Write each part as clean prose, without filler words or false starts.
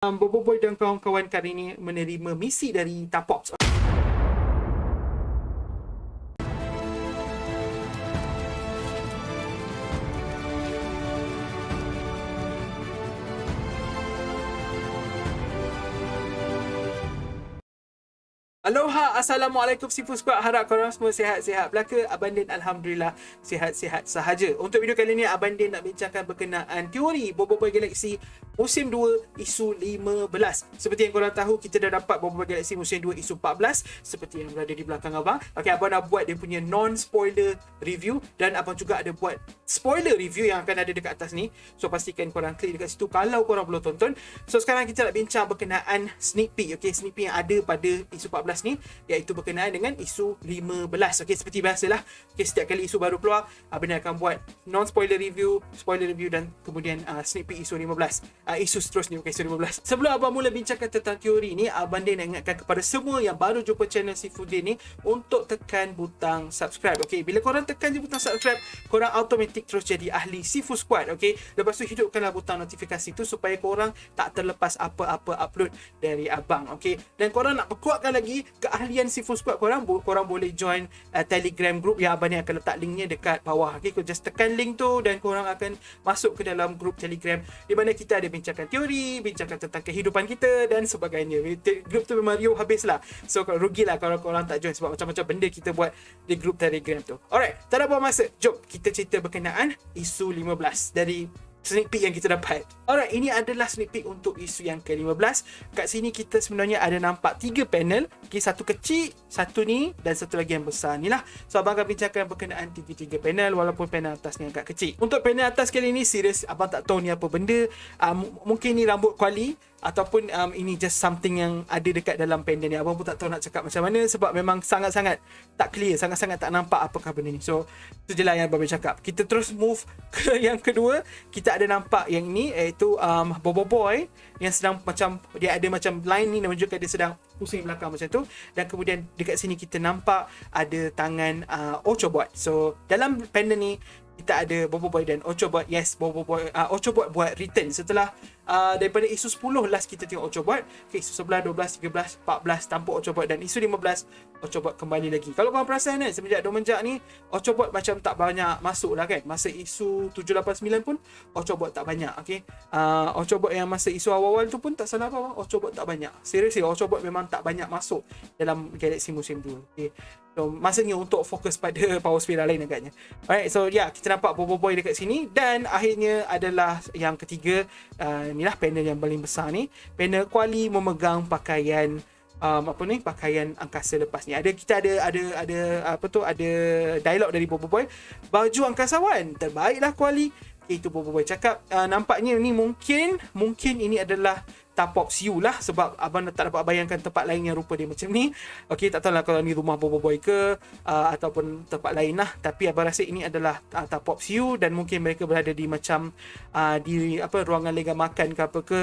Bobo Boy dan kawan-kawan kali ini menerima misi dari Tapops. Aloha, Assalamualaikum Seafood Squad. Harap korang semua sihat-sihat belaka. Abang Din Alhamdulillah sihat-sihat sahaja. Untuk video kali ini, Abang Din nak bincangkan berkenaan teori Bobo Boy Galaxy musim 2 isu 15. Seperti yang korang tahu, kita dah dapat Bobo Boy Galaxy musim 2 isu 14 seperti yang berada di belakang abang. Okay, abang nak buat dia punya non-spoiler review dan abang juga ada buat spoiler review yang akan ada dekat atas ni. So pastikan korang klik dekat situ kalau korang belum tonton. So sekarang kita nak bincang berkenaan sneak peek. Okay, sneak peek yang ada pada isu 14 ni, iaitu berkenaan dengan isu 15. Okey, seperti biasalah, okey, setiap kali isu baru keluar, abang akan buat non spoiler review, spoiler review dan kemudian sneak peek isu 15. Isu seterusnya, okey, isu 15. Sebelum abang mula bincangkan tentang teori ni, abang nak ingatkan kepada semua yang baru jumpa channel Seafood Din ni untuk tekan butang subscribe. Okey, bila korang tekan je butang subscribe, korang automatic terus jadi ahli Seafood Squad. Okey, lepas tu hidupkanlah butang notifikasi tu supaya korang tak terlepas apa-apa upload dari abang. Okey, dan korang nak perkuatkan lagi keahlian Seafood Squad korang boleh join Telegram group yang abang ni akan letak linknya dekat bawah. Okay, kau just tekan link tu dan korang akan masuk ke dalam group Telegram di mana kita ada bincangkan teori, bincangkan tentang kehidupan kita dan sebagainya. Group tu memang riuh habis lah. So rugilah kalau korang tak join sebab macam-macam benda kita buat di group Telegram tu. Alright, tak ada buang masa. Jom kita cerita berkenaan isu 15 dari sneak peek yang kita dapat. Alright, ini adalah sneak peek untuk isu yang ke-15. Kat sini kita sebenarnya ada nampak 3 panel. Okay, satu kecil, satu ni dan satu lagi yang besar ni lah. So abang akan bincangkan berkenaan 3 panel walaupun panel atas ni agak kecil. Untuk panel atas kali ni serius, abang tak tahu ni apa benda. Mungkin ni rambut kuali ataupun ini just something yang ada dekat dalam panel ni. Abang pun tak tahu nak cakap macam mana sebab memang sangat-sangat tak clear, sangat-sangat tak nampak apakah benda ni. So itu je lah yang abang cakap. Kita terus move ke yang kedua. Kita ada nampak yang ini, iaitu Bobo Boy yang sedang macam, dia ada macam line ni yang menunjukkan dia sedang pusing belakang macam tu. Dan kemudian dekat sini kita nampak ada tangan Ochobot. So dalam panel ni kita ada Bobo Boy dan Ochobot. Yes, Bobo Boy, Ochobot buat return setelah daripada isu 10 last kita tengok Ochobot. Okay, isu 11, 12, 13, 14 tanpa Ochobot, dan isu 15 Ochobot kembali lagi. Kalau korang perasan kan, semenjak Domenjak ni Ochobot macam tak banyak masuk lah kan. Masa isu 7, 8, 9 pun Ochobot tak banyak. Okay, Ochobot yang masa isu awal-awal tu pun tak salah apa, Ochobot tak banyak. Seriously, Ochobot memang tak banyak masuk dalam Galaxy musim 2. Okay, so masanya untuk fokus pada power sphere lain agaknya. Alright, so yeah, kita nampak Bobo Boy dekat sini. Dan akhirnya adalah yang ketiga, inilah panel yang paling besar ni. Panel Kuali memegang pakaian pakaian angkasa lepas ni. Kita ada dialog dari Bobo Boy. Baju angkasawan terbaiklah Kuali. Itu Bobo Boy cakap. Nampaknya ni mungkin ini adalah Tapops U lah, sebab abang tak dapat bayangkan tempat lain yang rupa dia macam ni. Okey, tak tahulah kalau ni rumah Bobo Boy ke ataupun tempat lain lah, tapi abang rasa ini adalah Tapops U dan mungkin mereka berada di macam di ruangan lega makan ke apa ke,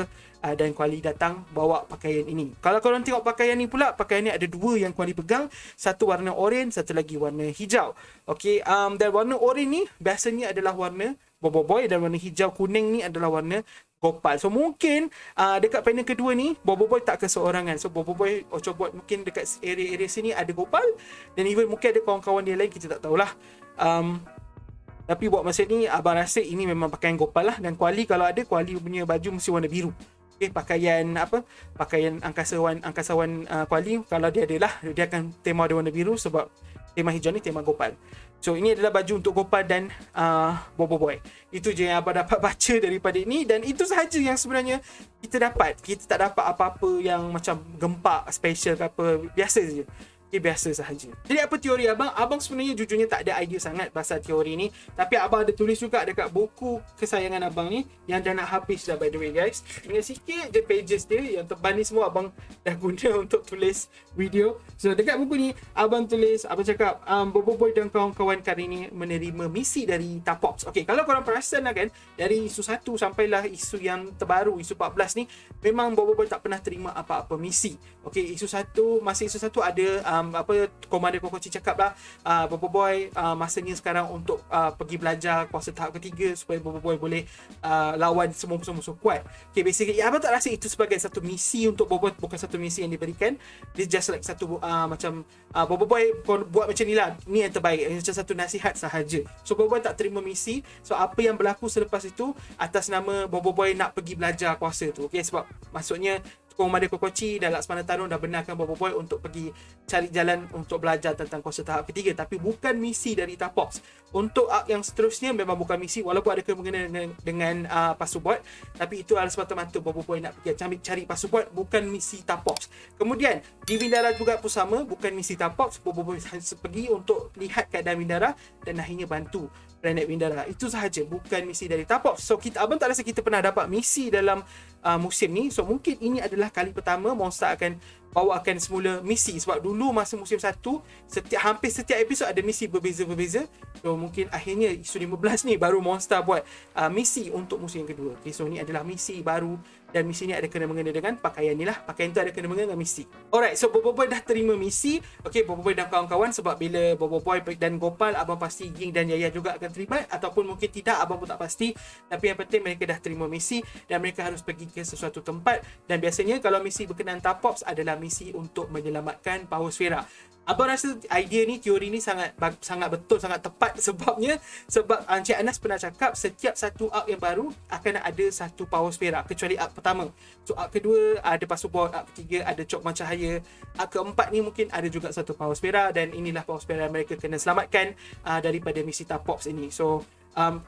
dan Kuali datang bawa pakaian ini. Kalau korang tengok pakaian ni pula, pakaian ni ada 2 yang Kuali pegang, satu warna oranye, satu lagi warna hijau. Okey, dan warna oranye ni biasanya adalah warna Bobo Boy dan warna hijau kuning ni adalah warna Gopal. So mungkin dekat panel kedua ni Bobo Boy tak keseorangan. So Bobo Boy, Ochobot mungkin dekat area-area sini ada Gopal, dan even mungkin ada kawan-kawan dia lain, kita tak tahulah. Tapi buat masa ni abang rasa ini memang pakaian Gopal lah. Dan Kuali, kalau ada, Kuali punya baju mesti warna biru. Okay, pakaian angkasawan Kuali, kalau dia ada lah, dia akan tema dia warna biru sebab tema hijau ni tema Gopal. So ini adalah baju untuk Gopal dan Bobo Boy. Itu je yang abang dapat baca daripada ini, dan itu sahaja yang sebenarnya kita dapat. Kita tak dapat apa-apa yang macam gempak special ke apa, biasa saja. Okay, biasa sahaja. Jadi apa teori abang? Abang sebenarnya jujurnya tak ada idea sangat pasal teori ni, tapi abang ada tulis juga dekat buku kesayangan abang ni yang dah nak habis dah, by the way guys. Tinggal sikit je pages dia, yang tebal ni semua abang dah guna untuk tulis video. So dekat buku ni abang tulis, abang cakap Bobo Boy dan kawan-kawan kali ni menerima misi dari Tapops. Okay, kalau korang perasan lah kan, dari isu 1 sampailah isu yang terbaru, isu 14 ni, memang Bobo Boy tak pernah terima apa-apa misi. Okay, masa isu 1 ada Komander Kokochi cakap lah, Bobo Boy masanya sekarang untuk pergi belajar kuasa tahap ketiga supaya Bobo Boy boleh lawan semua musuh-musuh kuat. Okay, basically abang tak rasa itu sebagai satu misi untuk Bobo Boy, bukan satu misi yang diberikan. It's just like satu macam Bobo Boy buat macam ni lah, ni yang terbaik, macam satu nasihat sahaja. So Bobo Boy tak terima misi. So apa yang berlaku selepas itu atas nama Bobo Boy nak pergi belajar kuasa tu. Okay, sebab maksudnya Komander Kokochi dan Laksamana Tarun dah benarkan Bobo Boy untuk pergi cari jalan untuk belajar tentang kuasa tahap ketiga, tapi bukan misi dari Tapops. Untuk arc yang seterusnya memang bukan misi, walaupun ada kemungkinan dengan Pasubot, tapi itu adalah semata-mata Bobo Boy nak pergi cari Pasubot, bukan misi Tapops. Kemudian di Windara juga pun sama, bukan misi Tapops. Bobo Boy pergi untuk lihat keadaan Windara dan akhirnya bantu planet Windara. Itu sahaja, bukan misi dari Tapops. So abang tak rasa kita pernah dapat misi dalam musim ni. So mungkin ini adalah kali pertama Monster akan bawakan semula misi, sebab dulu masa musim 1 hampir setiap episod ada misi berbeza-berbeza. So mungkin akhirnya isu 15 ni baru Monster buat misi untuk musim kedua. Okay, so ni adalah misi baru dan misi ni ada kena-mengena dengan pakaian ni lah. Pakaian tu ada kena-mengena dengan misi. Alright, so Bobo Boy dah terima misi. Okay, Bobo Boy dan kawan-kawan, sebab bila Bobo Boy dan Gopal, abang pasti Ying dan Yaya juga akan terlibat, ataupun mungkin tidak, abang pun tak pasti. Tapi yang penting mereka dah terima misi dan mereka harus pergi ke sesuatu tempat. Dan biasanya kalau misi berkenaan Tapops adalah misi untuk menyelamatkan Power Sfera. Abang rasa idea ni, teori ni sangat betul, sangat tepat. Sebab Encik Anas pernah cakap setiap satu arc yang baru akan ada satu Power Sfera, kecuali arc pertama. So arc kedua ada Pasubot, arc ketiga ada Cokman Cahaya, arc keempat ni mungkin ada juga satu Power Sfera, dan inilah Power Sfera yang mereka kena selamatkan daripada misi Tapops ini. So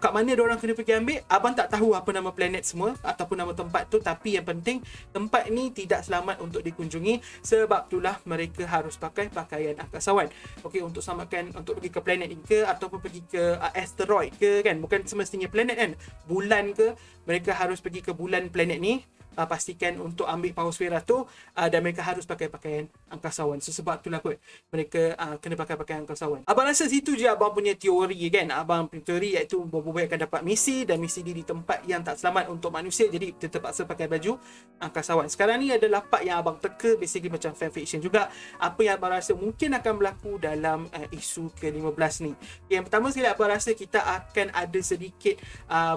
kat mana diorang kena pergi ambil, abang tak tahu apa nama planet semua ataupun nama tempat tu, tapi yang penting tempat ni tidak selamat untuk dikunjungi. Sebab itulah mereka harus pakai pakaian angkasawan. Okey, untuk selamatkan, untuk pergi ke planet ni ke, ataupun pergi ke asteroid ke, kan, bukan semestinya planet kan, bulan ke, mereka harus pergi ke bulan planet ni. Pastikan untuk ambil Power Sfera tu, dan mereka harus pakai pakaian angkasawan. So sebab itulah kot mereka kena pakai pakaian angkasawan. Abang rasa situ je abang punya teori kan. Abang punya teori iaitu Bobo Boy akan dapat misi, dan misi dia di tempat yang tak selamat untuk manusia, jadi dia terpaksa pakai baju angkasawan. Sekarang ni adalah part yang abang teka, basically macam fanfiction juga. Apa yang abang rasa mungkin akan berlaku dalam isu ke-15 ni. Yang pertama sekali, abang rasa kita akan ada sedikit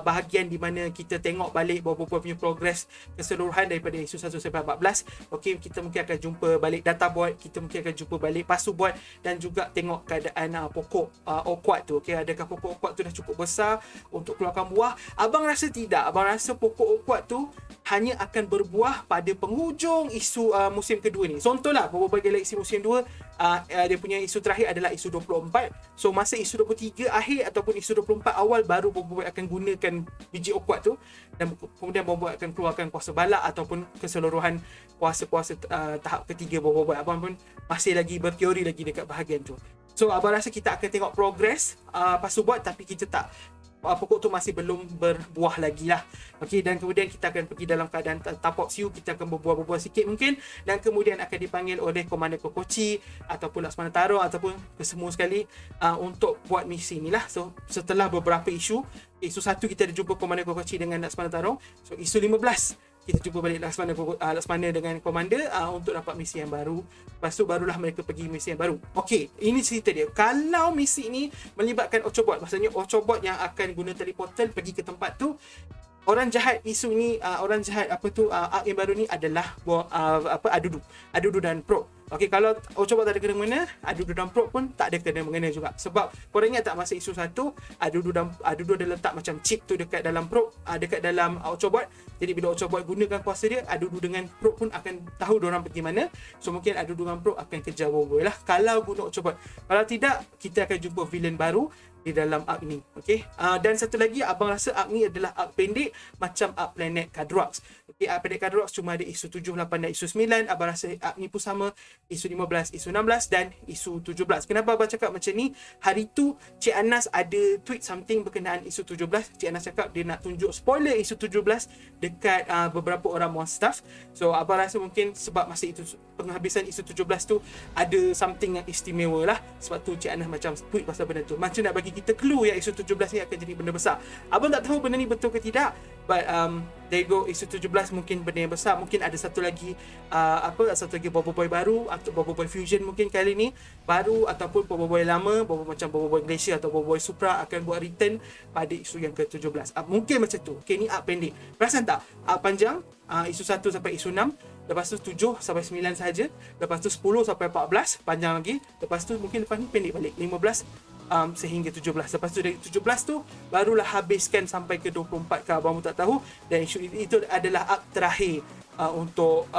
bahagian di mana kita tengok balik Bobo Boy punya progress keseluruhan daripada isu 1 sampai 14. Okey, kita mungkin akan jumpa balik Databot, kita mungkin akan jumpa balik Pasubot, dan juga tengok keadaan pokok Okwat tu. Okey, adakah pokok Okwat tu dah cukup besar untuk keluarkan buah? Abang rasa tidak. Abang rasa pokok Okwat tu hanya akan berbuah pada penghujung isu musim kedua ni. Contohlah Bobo Boy Galaxy musim 2, dia punya isu terakhir adalah isu 24. So masa isu 23 akhir ataupun isu 24 awal baru Bobo Boy akan gunakan biji Okwat tu, dan kemudian Bobo Boy akan keluarkan kuasa balak ataupun keseluruhan kuasa-kuasa tahap ketiga Bobo Boy. Abang pun masih lagi berteori lagi dekat bahagian tu. So abang rasa kita akan tengok progress Pasubot, tapi kita tak, pokok tu masih belum berbuah lagi lah. Okey, dan kemudian kita akan pergi dalam keadaan Tapops U, kita akan berbuah-buah sikit mungkin, dan kemudian akan dipanggil oleh Komander Kokochi ataupun Laksamana Tarun ataupun kesemua sekali untuk buat misi ni lah. So setelah beberapa isu 1 kita ada jumpa Komander Kokochi dengan Laksamana Tarun. So isu 15 kita jumpa balik Laksamana dengan Komander untuk dapat misi yang baru. Lepas tu barulah mereka pergi misi yang baru. Okey, ini cerita dia. Kalau misi ni melibatkan Ochobot, maksudnya Ochobot yang akan guna teleportal pergi ke tempat tu, orang jahat isu ni, orang jahat arc yang baru ni adalah Adudu dan Probe. Okey, kalau Ochobot tak ada kena-mengena, Adudu dan Probe pun tak ada kena-mengena juga. Sebab korang ingat tak masa isu 1, Adudu ada letak macam chip tu dekat dalam Probe, dekat dalam Ochobot. Jadi bila Ochobot gunakan kuasa dia, Adudu dengan Probe pun akan tahu diorang pergi mana. So mungkin Adudu dengan Probe akan kejar Bobo lah kalau guna Ochobot. Kalau tidak, kita akan jumpa villain baru di dalam arc ni. Okey, dan satu lagi, abang rasa arc ni adalah arc pendek macam arc planet Kadrox. Okey, arc planet Kadrox cuma ada isu 7, 8 dan isu 9. Abang rasa arc ni pun sama, isu 15, isu 16 dan isu 17. Kenapa abang cakap macam ni? Hari tu Cik Anas ada tweet something berkenaan isu 17. Cik Anas cakap dia nak tunjuk spoiler isu 17 dekat beberapa orang Mon staff. So abang rasa mungkin sebab masa itu penghabisan isu 17 tu ada something yang istimewa lah. Sebab tu Cik Anas macam tweet pasal benda tu, macam nak bagi bagi kita clue yang isu 17 ni akan jadi benda besar. Abang tak tahu benda ni betul ke tidak, but there you go, isu 17 mungkin benda yang besar. Mungkin ada satu lagi satu lagi Bobo Boy baru atau Bobo Boy Fusion mungkin kali ni baru, ataupun Bobo Boy lama, macam Bobo Boy Glacier atau Bobo Boy Supra akan buat return pada isu yang ke-17. Mungkin macam tu. Okay, ni arc pendek. Perasan tak? Arc panjang, isu 1 sampai isu 6, lepas tu 7 sampai 9 saja, lepas tu 10 sampai 14 panjang lagi, lepas tu mungkin lepas ni pendek balik 15 sehingga 17. Lepas tu dari 17 tu barulah habiskan sampai ke 24 ke, abang tak tahu. Dan isu itu adalah arc terakhir untuk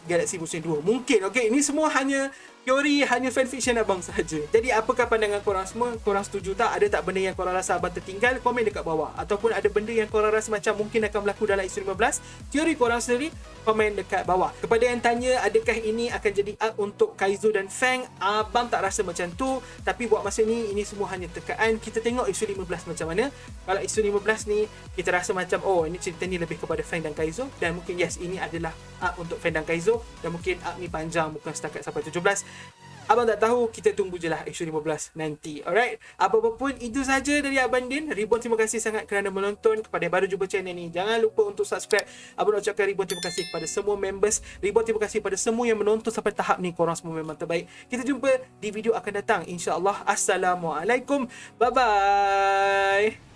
Galaxy musim 2 mungkin. Okay, ini semua hanya teori, hanya fanfiction abang sahaja. Jadi apakah pandangan korang semua? Korang setuju tak? Ada tak benda yang korang rasa abang tertinggal? Komen dekat bawah. Ataupun ada benda yang korang rasa macam mungkin akan berlaku dalam isu 15, teori korang sendiri, komen dekat bawah. Kepada yang tanya adakah ini akan jadi arc untuk Kaizo dan Fang, abang tak rasa macam tu. Tapi buat masa ni, ini semua hanya tekaan. Kita tengok isu 15 macam mana. Kalau isu 15 ni kita rasa macam oh, ini cerita ni lebih kepada Fang dan Kaizo, dan mungkin yes, ini adalah arc untuk Fang dan Kaizo, dan mungkin arc ni panjang, bukan setakat sampai 17. Abang tak tahu, kita tunggu je lah isu 15 nanti. Alright, apa-apa pun itu saja dari Abang Din. Ribuan terima kasih sangat kerana menonton. Kepada yang baru jumpa channel ni, jangan lupa untuk subscribe. Abang nak ucapkan ribuan terima kasih kepada semua members. Ribuan terima kasih kepada semua yang menonton sampai tahap ni. Korang semua memang terbaik. Kita jumpa di video akan datang, InsyaAllah. Assalamualaikum. Bye-bye.